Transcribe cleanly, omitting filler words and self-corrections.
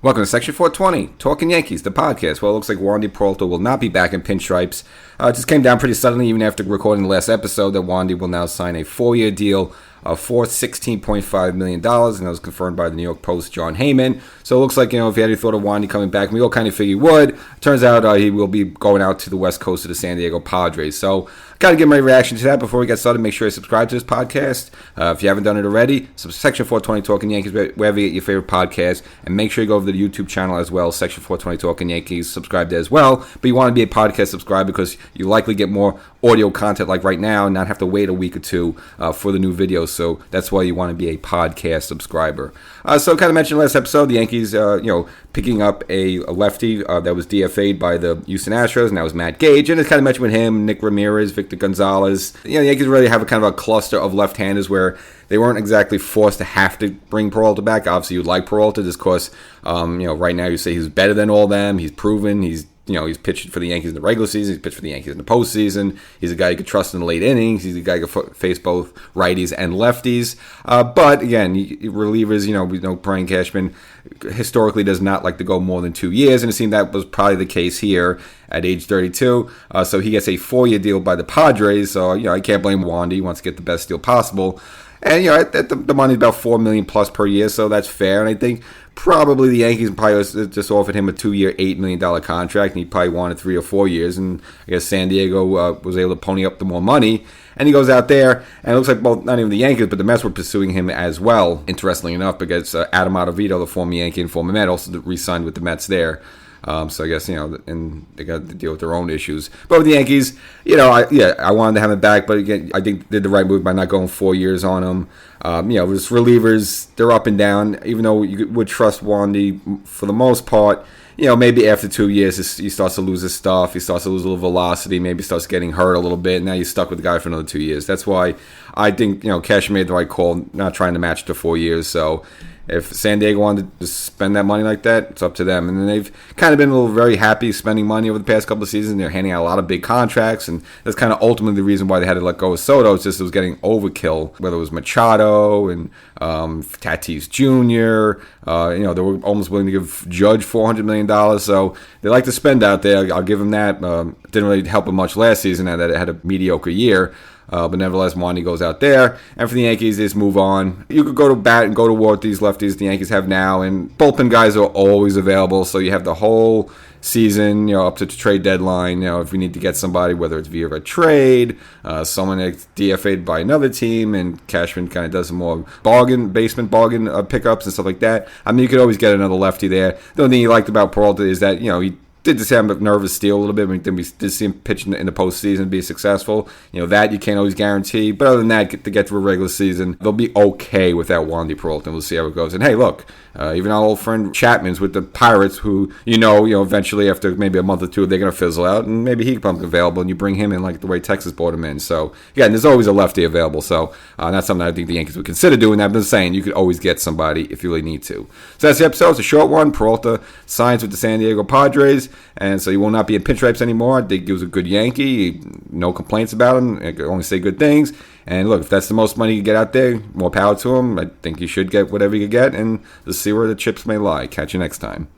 Welcome to Section 420, Talkin Yankees, the podcast. Well, it looks like Wandy Peralta will not be back in pinstripes. It just came down pretty suddenly, even after recording the last episode, that Wandy will now sign a 4-year deal for $16.5 million, and that was confirmed by the New York Post, John Heyman. So it looks like, if you had any thought of Wandy coming back, we all kind of figured he would. Turns out he will be going out to the west coast of the San Diego Padres. So got to give my reaction to that before we get started. Make sure you subscribe to this podcast. If you haven't done it already, Section 420 Talkin Yankees, wherever you get your favorite podcast. And make sure you go over to the YouTube channel as well, Section 420 Talkin Yankees. Subscribe there as well. But you want to be a podcast subscriber because you likely get more audio content like right now and not have to wait a week or two for the new videos. So that's why you want to be a podcast subscriber. So kind of mentioned last episode, the Yankees, picking up a lefty that was DFA'd by the Houston Astros, and that was Matt Gage. And it's kind of mentioned with him, Nick Ramirez, Victor Gonzalez. The Yankees really have a kind of a cluster of left-handers where they weren't exactly forced to have to bring Peralta back. Obviously, you'd like Peralta just because, right now you say he's better than all of them. He's proven. He's pitched for the Yankees in the regular season. He's pitched for the Yankees in the postseason. He's a guy you could trust in the late innings. He's a guy who can face both righties and lefties. But again, relievers, we know Brian Cashman historically does not like to go more than 2 years, and it seemed that was probably the case here at age 32. So he gets a 4-year deal by the Padres. So I can't blame Wandy. He wants to get the best deal possible. And the money's about $4 million plus per year, so that's fair. And I think probably the Yankees probably just offered him a 2-year, $8 million contract, and he probably wanted 3 or 4 years. And I guess San Diego was able to pony up the more money. And he goes out there, and it looks like both, not even the Yankees, but the Mets were pursuing him as well, interestingly enough, because Adam Ottavino, the former Yankee and former Met, also re-signed with the Mets there. So I guess, and they got to deal with their own issues. But with the Yankees, I wanted to have him back, but again, I think they did the right move by not going 4 years on him. With relievers, they're up and down, even though you would trust Wandy for the most part. Maybe after 2 years, he starts to lose his stuff. He starts to lose a little velocity. Maybe starts getting hurt a little bit. And now you're stuck with the guy for another 2 years. That's why I think, Cash made the right call, not trying to match to 4 years. So if San Diego wanted to spend that money like that, it's up to them. And then they've kind of been very happy spending money over the past couple of seasons. They're handing out a lot of big contracts, and that's kind of ultimately the reason why they had to let go of Soto. It's just it was getting overkill, whether it was Machado and Tatis Jr. They were almost willing to give Judge $400 million. So they like to spend out there. I'll give them that. Didn't really help them much last season, that it had a mediocre year. But nevertheless, Wandy goes out there. And for the Yankees, they just move on. You could go to bat and go to war with these lefties the Yankees have now. And bullpen guys are always available. So you have the whole season, up to the trade deadline. If we need to get somebody, whether it's via a trade, someone that's DFA'd by another team, and Cashman kind of does some more basement bargain pickups and stuff like that. I mean, you could always get another lefty there. The only thing you liked about Peralta is that, he did just have a nervous steal a little bit. Then we did see him pitch in the postseason, be successful. That you can't always guarantee. But other than that, to get through a regular season, they'll be okay without Wandy Peralta. And we'll see how it goes. And hey, look, even our old friend Chapman's with the Pirates, who eventually after maybe a month or two they're gonna fizzle out, and maybe he becomes available, and you bring him in like the way Texas brought him in. So again, there's always a lefty available. So that's something I think the Yankees would consider doing. That, but I'm saying you could always get somebody if you really need to. So that's the episode. It's a short one. Peralta signs with the San Diego Padres, and so he will not be in pinstripes anymore. I think he was a good Yankee. No complaints about him. I can only say good things. And look, if that's the most money you get out there, more power to him. I think you should get whatever you get, and let's see where the chips may lie. Catch you next time.